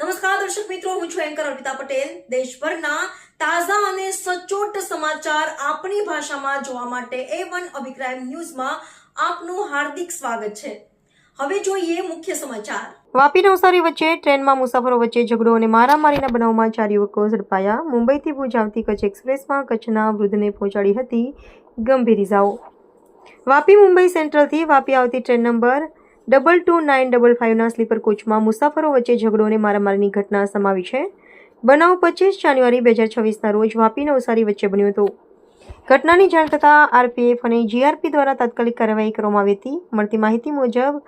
નમસ્કાર દર્શક મિત્રો, હું છું એન્કર અર્પિતા પટેલ। દેશભરના તાજા અને સચોટ સમાચાર આપણી ભાષામાં જોવા માટે A1 અભિપ્રાય ન્યૂઝમાં આપનું હાર્દિક સ્વાગત છે। હવે જોઈએ મુખ્ય સમાચાર। વાપી નવસારી વચ્ચે ટ્રેનમાં મુસાફરો વચ્ચે ઝઘડો અને મારામારીના બનાવમાં 4 યુવકો ઝડપાયા। મુંબઈથી ભુજ આવતી કચ્છ એક્સપ્રેસમાં કચ્છના વૃદ્ધને પહોંચાડી હતી ગંભીર ઇજાઓ। વાપી મુંબઈ સેન્ટ્રલથી વાપી આવતી ટ્રેન નંબર 222955ના સ્લીપર કોચમાં મુસાફરો વચ્ચે ઝઘડો અને મારામારીની ઘટના સમાવી છે। બનાવ 25 જાન્યુઆરી 2026ના રોજ વાપી નવસારી વચ્ચે બન્યો હતો। ઘટનાની જાણ થતાં આરપીએફ અને જીઆરપી દ્વારા તાત્કાલિક કાર્યવાહી કરવામાં આવી હતી। મળતી માહિતી મુજબ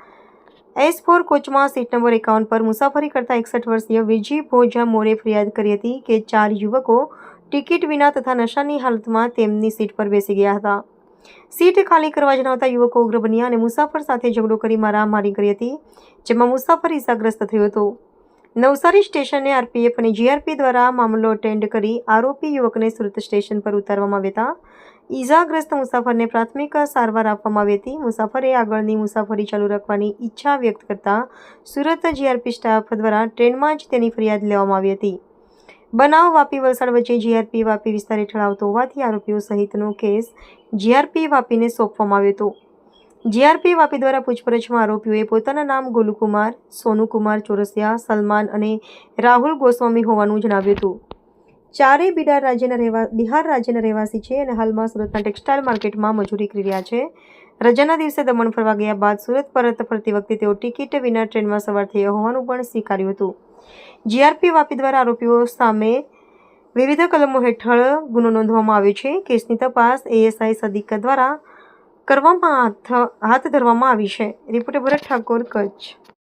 S4 કોચમાં સીટ નંબર 51 પર મુસાફરી કરતા 61 વર્ષીય વિજી ભોજા મોરે ફરિયાદ કરી હતી કે 4 યુવકો ટિકિટ વિના તથા નશાની હાલતમાં તેમની સીટ પર બેસી ગયા હતા। સીટ ખાલી કરવા જણાવતા યુવકો ઉગ્ર બન્યા અને મુસાફર સાથે ઝઘડો કરી મારામારી કરી હતી, જેમાં મુસાફર ઇજાગ્રસ્ત થયો હતો। નવસારી સ્ટેશને આરપીએફ અને જીઆરપી દ્વારા મામલો અટેન્ડ કરી આરોપી યુવકને સુરત સ્ટેશન પર ઉતારવામાં આવ્યા હતા। ઇજાગ્રસ્ત મુસાફરને પ્રાથમિક સારવાર આપવામાં આવી હતી। મુસાફરે આગળની મુસાફરી ચાલુ રાખવાની ઈચ્છા વ્યક્ત કરતા સુરત જીઆરપી સ્ટાફ દ્વારા ટ્રેનમાં જ તેની ફરિયાદ લેવામાં આવી હતી। બનાવ વાપી વલસાડ વચ્ચે જીઆરપી વાપી વિસ્તાર હેઠળ આવતો હોવાથી આરોપીઓ સહિતનો કેસ જીઆરપી વાપીને સોંપવામાં આવ્યો હતો। જીઆરપી વાપી દ્વારા પૂછપરછમાં આરોપીઓએ પોતાના નામ ગોલુકુમાર, સોનુકુમાર ચોરસિયા, સલમાન અને રાહુલ ગોસ્વામી હોવાનું જણાવ્યું હતું। ચારેય બિહાર રાજ્યના રહેવાસી છે અને હાલમાં સુરતના ટેક્સટાઇલ માર્કેટમાં મજૂરી કરી રહ્યા છે। રજાના દિવસે દમણ ફરવા ગયા બાદ સુરત પરત ફરતી વખતે તેઓ ટિકિટ વિના ટ્રેનમાં સવાર થયા હોવાનું પણ સ્વીકાર્યું હતું। જીઆરપી વાપી દ્વારા આરોપીઓ સામે વિવિધ કલમો હેઠળ ગુનો નોંધવામાં આવ્યો છે। કેસની તપાસ એએસઆઈ સદીક દ્વારા હાથ ધરવામાં આવી છે। રિપોર્ટર ભરત ઠાકોર, કચ્છ।